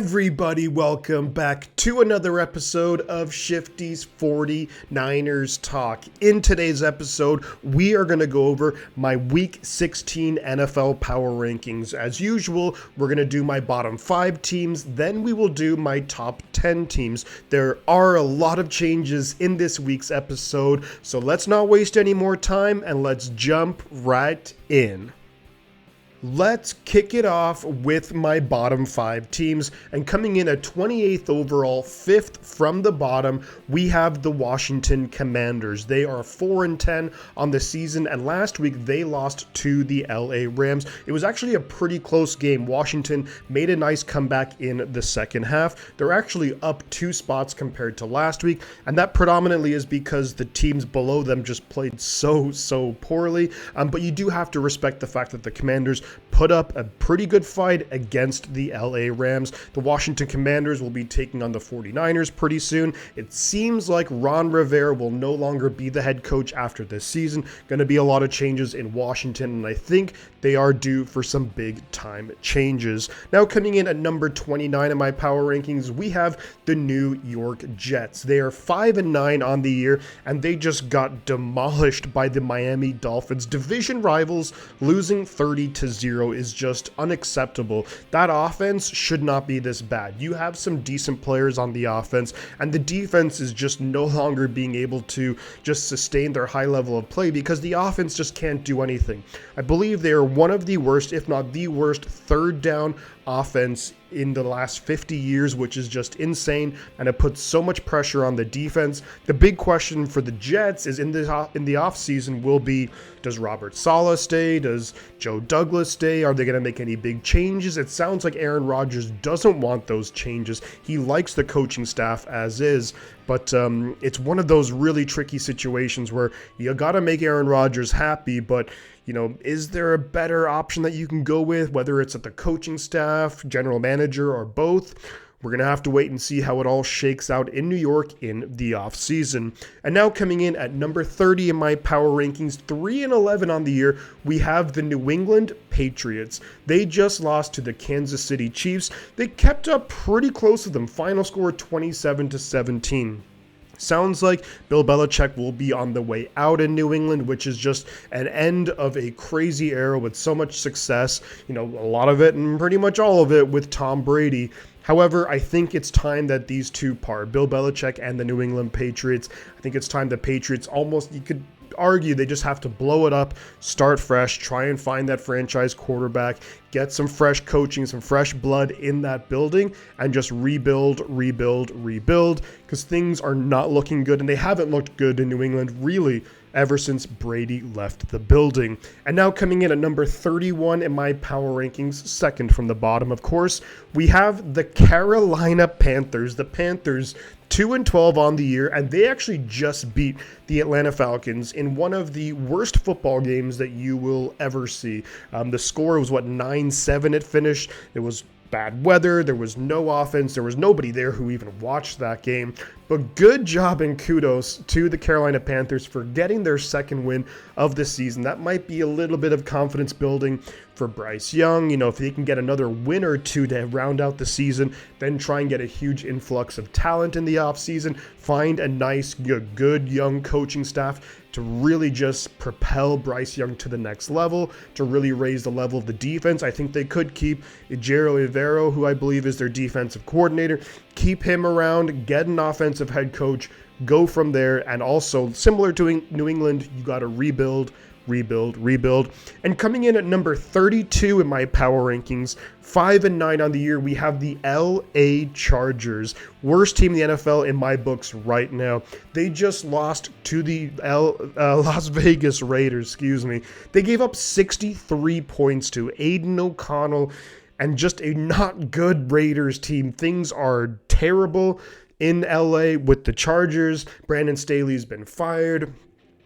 Everybody, welcome back to another episode of Shifty's 49ers Talk. In today's episode, we are going to go over my Week 16 NFL Power Rankings. As usual, we're going to do my bottom 5 teams, then we will do my top 10 teams. There are a lot of changes in this week's episode, so let's not waste any more time and let's jump right in. Let's kick it off with my bottom 5 teams, and coming in at 28th overall, 5th from the bottom, we have the Washington Commanders. They are 4-10 on the season, and last week they lost to the LA Rams. It was actually a pretty close game. Washington made a nice comeback in the second half. They're actually up 2 spots compared to last week, and that predominantly is because the teams below them just played so poorly, but you do have to respect the fact that the Commanders put up a pretty good fight against the LA Rams. The Washington Commanders will be taking on the 49ers pretty soon. It seems like Ron Rivera will no longer be the head coach after this season. Going to be a lot of changes in Washington, and I think they are due for some big time changes. Now coming in at number 29 in my power rankings, we have the New York Jets. They are 5-9 on the year, and they just got demolished by the Miami Dolphins. Division rivals losing 30-0 is just unacceptable. That offense should not be this bad. You have some decent players on the offense, and the defense is just no longer being able to just sustain their high level of play because the offense just can't do anything. I believe they are one of the worst, if not the worst, third down offense in the last 50 years, which is just insane, and it puts so much pressure on the defense. The big question for the Jets is in the offseason will be, does Robert Saleh stay? Does Joe Douglas stay? Are they going to make any big changes? It sounds like Aaron Rodgers doesn't want those changes. He likes the coaching staff as is, but it's one of those really tricky situations where you got to make Aaron Rodgers happy, but is there a better option that you can go with, whether it's at the coaching staff, general manager, or both? We're going to have to wait and see how it all shakes out in New York in the offseason. And now coming in at number 30 in my power rankings, 3-11 on the year, we have the New England Patriots. They just lost to the Kansas City Chiefs. They kept up pretty close with them. Final score 27-17. Sounds like Bill Belichick will be on the way out in New England, which is just an end of a crazy era with so much success. A lot of it and pretty much all of it with Tom Brady. However, I think it's time that these two part, Bill Belichick and the New England Patriots. I think it's time the Patriots almost, you could argue they just have to blow it up, start fresh, try and find that franchise quarterback, get some fresh coaching, some fresh blood in that building, and just rebuild, because things are not looking good, and they haven't looked good in New England really ever since Brady left the building. And now coming in at number 31 in my power rankings, second from the bottom, of course, we have the Carolina Panthers. The Panthers 2-12 on the year, and they actually just beat the Atlanta Falcons in one of the worst football games that you will ever see. The score was 9-7 it finished. It was bad weather, there was no offense, there was nobody there who even watched that game. But good job and kudos to the Carolina Panthers for getting their second win of the season. That might be a little bit of confidence building for Bryce Young. If he can get another win or two to round out the season, then try and get a huge influx of talent in the offseason, find a nice, good young coaching staff to really just propel Bryce Young to the next level, to really raise the level of the defense. I think they could keep Ejiro Evero, who I believe is their defensive coordinator, keep him around, get an offensive head coach, go from there, and also, similar to New England, you got to rebuild. And coming in at number 32 in my power rankings, 5-9 on the year, we have the LA Chargers. Worst team in the NFL in my books right now. They just lost to the Las Vegas Raiders, They gave up 63 points to Aiden O'Connell and just a not good Raiders team. Things are terrible in LA with the Chargers. Brandon Staley's been fired.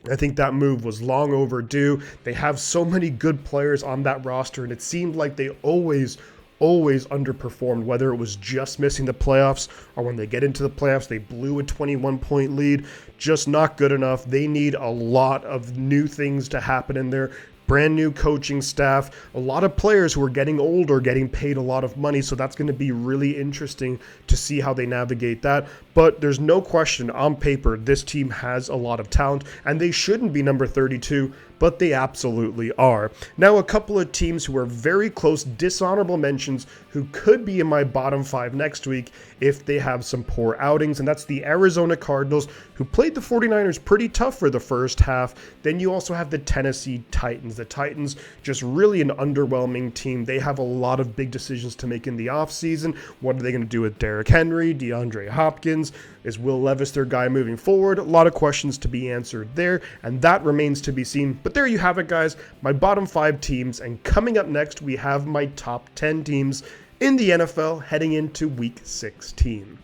I think that move was long overdue. They have so many good players on that roster, and it seemed like they always underperformed, whether it was just missing the playoffs or when they get into the playoffs, they blew a 21-point lead. Just not good enough. They need a lot of new things to happen in there. brand new coaching staff, a lot of players who are getting older, getting paid a lot of money. So that's going to be really interesting to see how they navigate that. But there's no question on paper, this team has a lot of talent and they shouldn't be number 32, but they absolutely are. Now, a couple of teams who are very close, dishonorable mentions, who could be in my bottom 5 next week if they have some poor outings, and that's the Arizona Cardinals, who played the 49ers pretty tough for the first half. Then you also have the Tennessee Titans. The Titans, just really an underwhelming team. They have a lot of big decisions to make in the offseason. What are they going to do with Derrick Henry, DeAndre Hopkins? Is Will Levis their guy moving forward? A lot of questions to be answered there, and that remains to be seen. But there you have it, guys, my bottom 5 teams. And coming up next, we have my top 10 teams in the NFL heading into Week 16.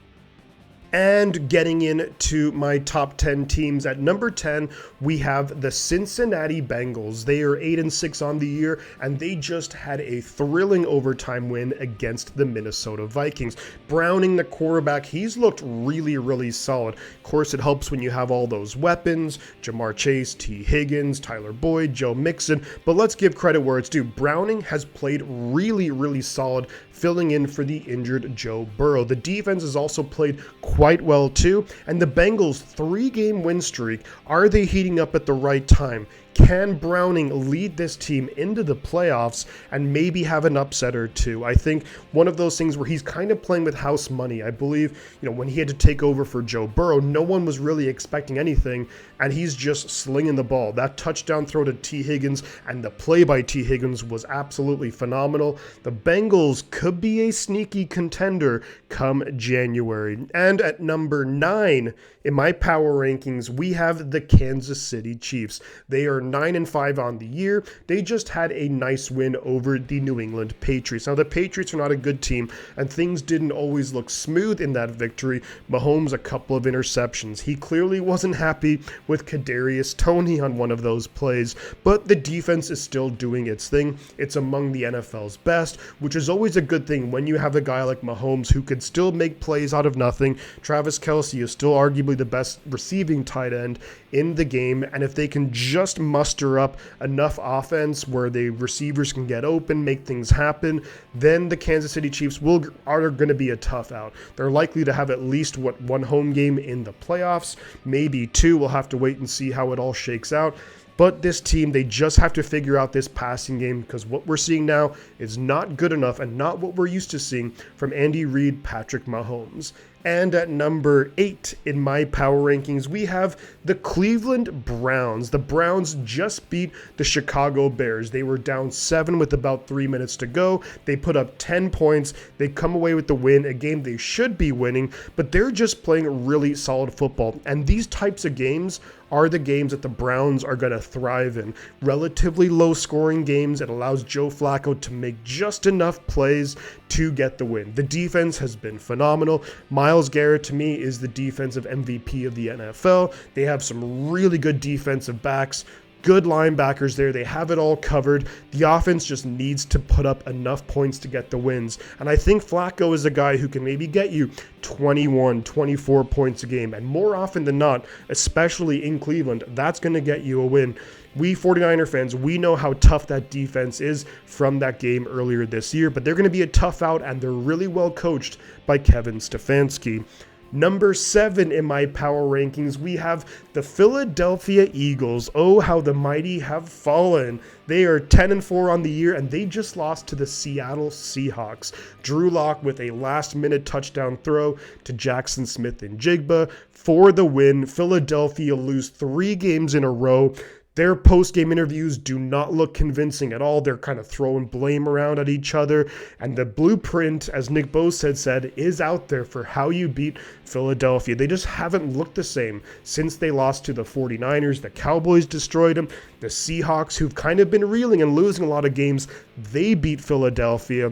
And getting into my top 10 teams, at number 10, we have the Cincinnati Bengals. They are 8-6 on the year, and they just had a thrilling overtime win against the Minnesota Vikings. Browning, the quarterback, he's looked really, really solid. Of course, it helps when you have all those weapons, Jamar Chase, T. Higgins, Tyler Boyd, Joe Mixon, but let's give credit where it's due. Browning has played really, really solid, filling in for the injured Joe Burrow. The defense has also played quite well too, and the Bengals' 3-game win streak, are they heating up at the right time? Can Browning lead this team into the playoffs and maybe have an upset or two? I think one of those things where he's kind of playing with house money. I believe, when he had to take over for Joe Burrow, no one was really expecting anything, and he's just slinging the ball. That touchdown throw to T. Higgins and the play by T. Higgins was absolutely phenomenal. The Bengals could be a sneaky contender come January. And at number 9 in my power rankings, we have the Kansas City Chiefs. They are 9-5 on the year. They just had a nice win over the New England Patriots. Now, the Patriots are not a good team, and things didn't always look smooth in that victory. Mahomes, a couple of interceptions. He clearly wasn't happy with Kadarius Toney on one of those plays, but the defense is still doing its thing. It's among the NFL's best, which is always a good thing when you have a guy like Mahomes who could still make plays out of nothing. Travis Kelce is still arguably the best receiving tight end in the game, and if they can just muster up enough offense where the receivers can get open, make things happen, then the Kansas City Chiefs are going to be a tough out. They're likely to have at least one home game in the playoffs, maybe 2. We'll have to wait and see how it all shakes out. But this team, they just have to figure out this passing game, because what we're seeing now is not good enough and not what we're used to seeing from Andy Reid, Patrick Mahomes. And at number 8 in my power rankings, we have the Cleveland Browns. The Browns just beat the Chicago Bears. They were down 7 with about 3 minutes to go. They put up 10 points. They come away with the win, a game they should be winning, but they're just playing really solid football. And these types of games are the games that the Browns are going to thrive in. Relatively low-scoring games. It allows Joe Flacco to make just enough plays to get the win. The defense has been phenomenal. Myles Garrett, to me, is the defensive MVP of the NFL. They have some really good defensive backs, good linebackers there. They have it all covered. The offense just needs to put up enough points to get the wins. And I think Flacco is a guy who can maybe get you 21, 24 points a game. And more often than not, especially in Cleveland, that's going to get you a win. We 49er fans, we know how tough that defense is from that game earlier this year, but they're going to be a tough out, and they're really well coached by Kevin Stefanski. Number 7 in my power rankings, we have the Philadelphia Eagles. Oh, how the mighty have fallen. They are 10-4 on the year, and they just lost to the Seattle Seahawks. Drew Lock with a last-minute touchdown throw to Jackson Smith-Njigba for the win. Philadelphia lose 3 games in a row. Their post-game interviews do not look convincing at all. They're kind of throwing blame around at each other. And the blueprint, as Nick Bosa had said, is out there for how you beat Philadelphia. They just haven't looked the same since they lost to the 49ers. The Cowboys destroyed them. The Seahawks, who've kind of been reeling and losing a lot of games, they beat Philadelphia.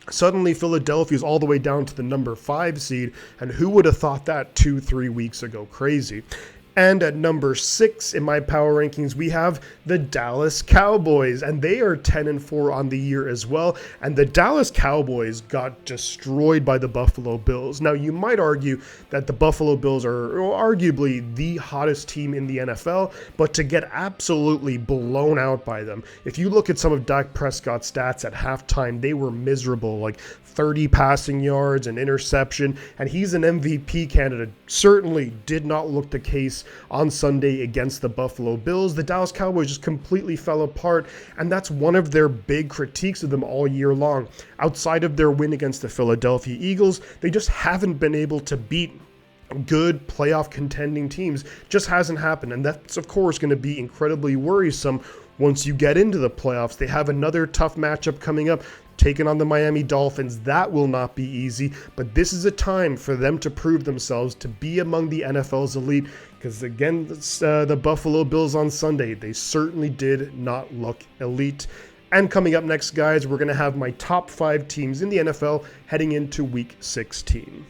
Suddenly, Philadelphia is all the way down to the number 5 seed. And who would have thought that 2-3 weeks ago? Crazy. And at number 6 in my power rankings, we have the Dallas Cowboys, and they are 10-4 on the year as well. And the Dallas Cowboys got destroyed by the Buffalo Bills. Now, you might argue that the Buffalo Bills are arguably the hottest team in the NFL, but to get absolutely blown out by them, if you look at some of Dak Prescott's stats at halftime, they were miserable, like 30 passing yards, an interception, and he's an MVP candidate. Certainly did not look the case on Sunday against the Buffalo Bills. The Dallas Cowboys just completely fell apart, and that's one of their big critiques of them all year long. Outside of their win against the Philadelphia Eagles, they just haven't been able to beat good playoff contending teams. Just hasn't happened, and that's of course going to be incredibly worrisome once you get into the playoffs. They have another tough matchup coming up, taking on the Miami Dolphins. That will not be easy, but this is a time for them to prove themselves to be among the NFL's elite, because again, the Buffalo Bills on Sunday, they certainly did not look elite. And coming up next, guys, we're going to have my top 5 teams in the NFL heading into Week 16.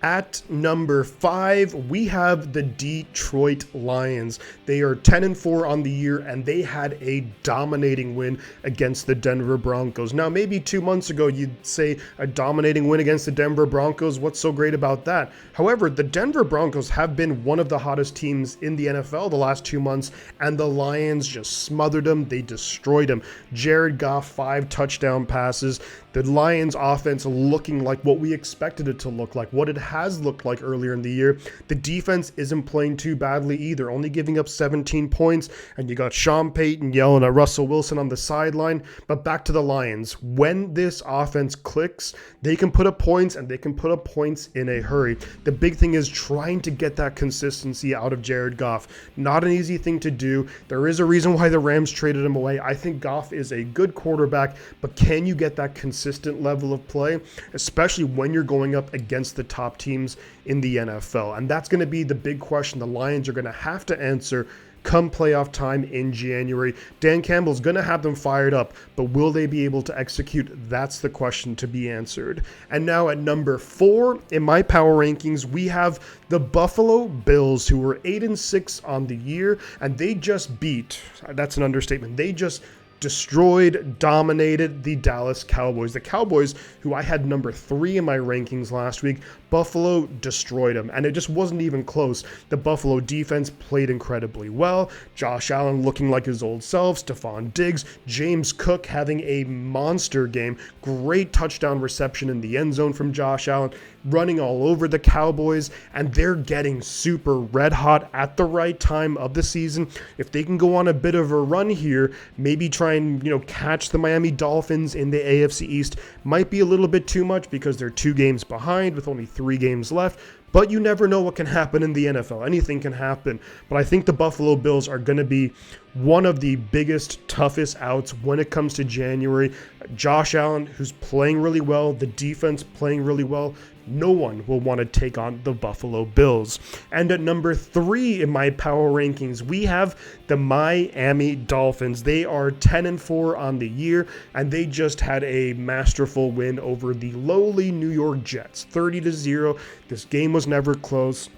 At number 5, we have the Detroit Lions. They are 10-4 on the year, and they had a dominating win against the Denver Broncos. Now, maybe 2 months ago, you'd say a dominating win against the Denver Broncos. What's so great about that? However, the Denver Broncos have been one of the hottest teams in the NFL the last 2 months, and the Lions just smothered them. They destroyed them. Jared Goff, 5 touchdown passes. The Lions offense looking like what we expected it to look like, what it has looked like earlier in the year. The defense isn't playing too badly either, only giving up 17 points, and you got Sean Payton yelling at Russell Wilson on the sideline. But back to the Lions. When this offense clicks, they can put up points, and they can put up points in a hurry. The big thing is trying to get that consistency out of Jared Goff. Not an easy thing to do. There is a reason why the Rams traded him away. I think Goff is a good quarterback, but can you get that consistent level of play, especially when you're going up against the top teams in the NFL? And that's going to be the big question the Lions are going to have to answer come playoff time in January. Dan Campbell's going to have them fired up, but will they be able to execute? That's the question to be answered. And now at number 4 in my power rankings, we have the Buffalo Bills, who were 8-6 on the year, and they just beat, that's an understatement, they just destroyed, dominated the Dallas Cowboys. The Cowboys, who I had number 3 in my rankings last week, Buffalo destroyed them, and it just wasn't even close. The Buffalo defense played incredibly well. Josh Allen looking like his old self, Stephon Diggs, James Cook having a monster game, great touchdown reception in the end zone from Josh Allen, running all over the Cowboys, and they're getting super red hot at the right time of the season. If they can go on a bit of a run here, maybe try and catch the Miami Dolphins in the AFC East, might be a little bit too much because they're 2 games behind with only 3 games left. But you never know what can happen in the NFL. Anything can happen. But I think the Buffalo Bills are going to be one of the biggest, toughest outs when it comes to January. Josh Allen, who's playing really well, the defense playing really well. No one will want to take on the Buffalo Bills. And at number 3 in my power rankings, we have the Miami Dolphins. They are 10-4 on the year, and they just had a masterful win over the lowly New York Jets, 30-0. This game was never close.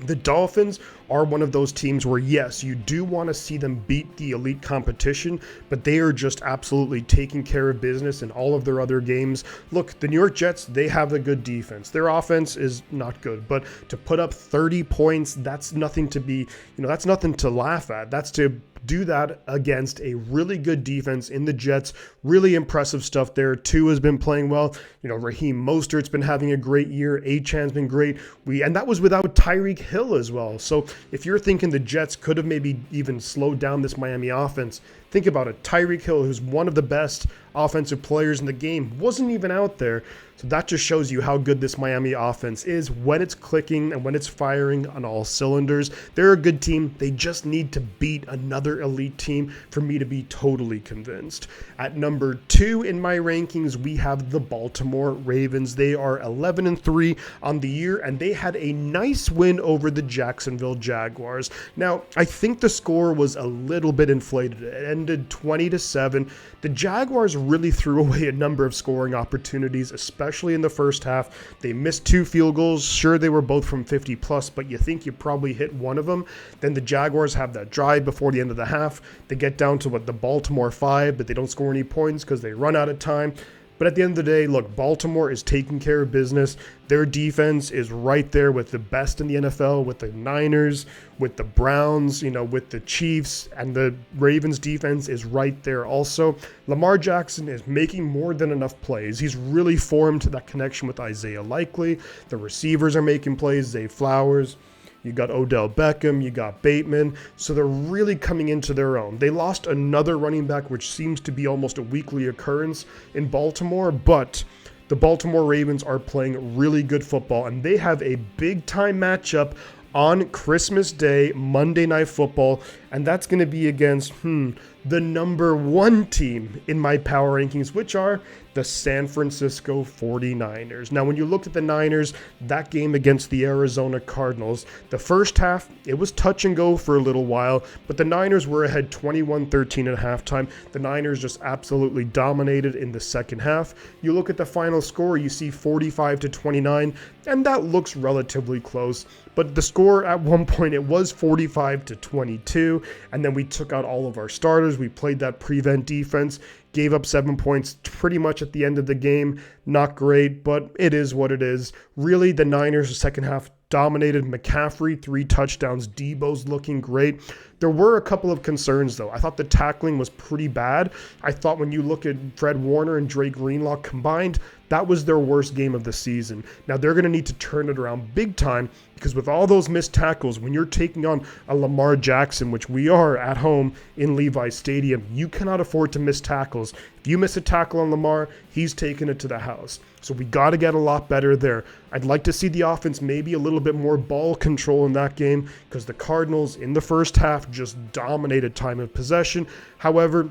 The Dolphins are one of those teams where, yes, you do want to see them beat the elite competition, but they are just absolutely taking care of business in all of their other games. Look, the New York Jets, they have a good defense. Their offense is not good, but to put up 30 points, that's nothing to be, that's nothing to laugh at. That's to do that against a really good defense in the Jets. Really impressive stuff there. Tua has been playing well. Raheem Mostert's been having a great year. Achan's been great. And that was without Tyreek Hill as well. So if you're thinking the Jets could have maybe even slowed down this Miami offense, think about it. Tyreek Hill, who's one of the best offensive players in the game, wasn't even out there. So that just shows you how good this Miami offense is when it's clicking and when it's firing on all cylinders. They're a good team. They just need to beat another elite team for me to be totally convinced. At number 2 in my rankings, we have the Baltimore Ravens. They are 11-3 on the year, and they had a nice win over the Jacksonville Jaguars. Now, I think the score was a little bit inflated. It ended 20-7. The Jaguars really threw away a number of scoring opportunities, especially especially in the first half. They missed 2 field goals. Sure, they were both from 50 plus, but you think you probably hit one of them. Then the Jaguars have that drive before the end of the half. They get down to the Baltimore 5, but they don't score any points because they run out of time. But at the end of the day, look, Baltimore is taking care of business. Their defense is right there with the best in the NFL, with the Niners, with the Browns, with the Chiefs, and the Ravens defense is right there also. Lamar Jackson is making more than enough plays. He's really formed that connection with Isaiah Likely. The receivers are making plays, Zay Flowers. You got Odell Beckham, you got Bateman, so they're really coming into their own. They lost another running back, which seems to be almost a weekly occurrence in Baltimore, but the Baltimore Ravens are playing really good football, and they have a big-time matchup on Christmas Day, Monday Night Football, and that's going to be against, the number 1 team in my power rankings, which are the San Francisco 49ers. Now, when you looked at the Niners, that game against the Arizona Cardinals, the first half, it was touch and go for a little while, but the Niners were ahead 21-13 at halftime. The Niners just absolutely dominated in the second half. You look at the final score, you see 45-29, and that looks relatively close. But the score at one point, it was 45-22, and then we took out all of our starters. We played that prevent defense, gave up 7 points pretty much at the end of the game. Not great, but it is what it is. Really, the Niners, the second half, dominated. McCaffrey, 3 touchdowns. Debo's looking great. There were a couple of concerns, though. I thought the tackling was pretty bad. I thought when you look at Fred Warner and Dre Greenlaw combined, that was their worst game of the season. Now, they're going to need to turn it around big time because with all those missed tackles, when you're taking on a Lamar Jackson, which we are at home in Levi's Stadium, you cannot afford to miss tackles. If you miss a tackle on Lamar, he's taking it to the house. So we got to get a lot better there. I'd like to see the offense maybe a little bit more ball control in that game because the Cardinals in the first half just dominated time of possession. However,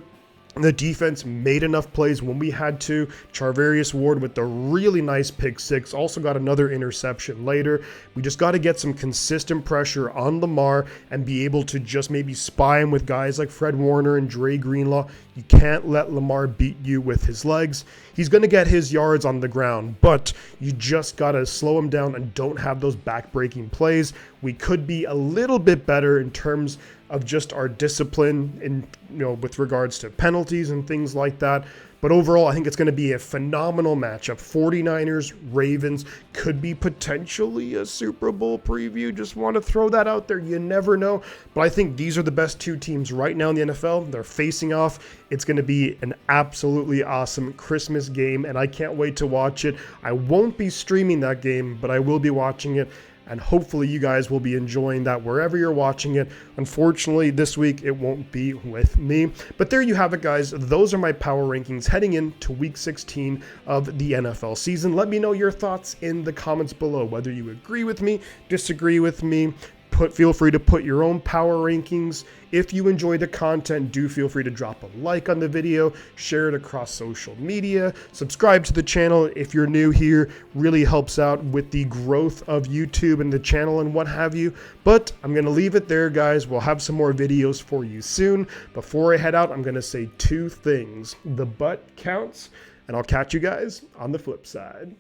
the defense made enough plays when we had to. Charvarius Ward with the really nice pick 6, also got another interception later. We just got to get some consistent pressure on Lamar and be able to just maybe spy him with guys like Fred Warner and Dre Greenlaw. You can't let Lamar beat you with his legs. He's going to get his yards on the ground, but you just got to slow him down and don't have those back-breaking plays. We could be a little bit better in terms of just our discipline in, with regards to penalties and things like that. But overall, I think it's going to be a phenomenal matchup. 49ers, Ravens could be potentially a Super Bowl preview. Just want to throw that out there. You never know. But I think these are the best 2 teams right now in the NFL. They're facing off. It's going to be an absolutely awesome Christmas game, and I can't wait to watch it. I won't be streaming that game, but I will be watching it. And hopefully you guys will be enjoying that wherever you're watching it. Unfortunately, this week it won't be with me. But there you have it, guys. Those are my power rankings heading into Week 16 of the NFL season. Let me know your thoughts in the comments below, whether you agree with me, disagree with me. Feel free to put your own power rankings. If you enjoy the content, do feel free to drop a like on the video, share it across social media, subscribe to the channel if you're new here. Really helps out with the growth of YouTube and the channel and what have you. But I'm going to leave it there, guys. We'll have some more videos for you soon. Before I head out, I'm going to say 2 things. The butt counts, and I'll catch you guys on the flip side.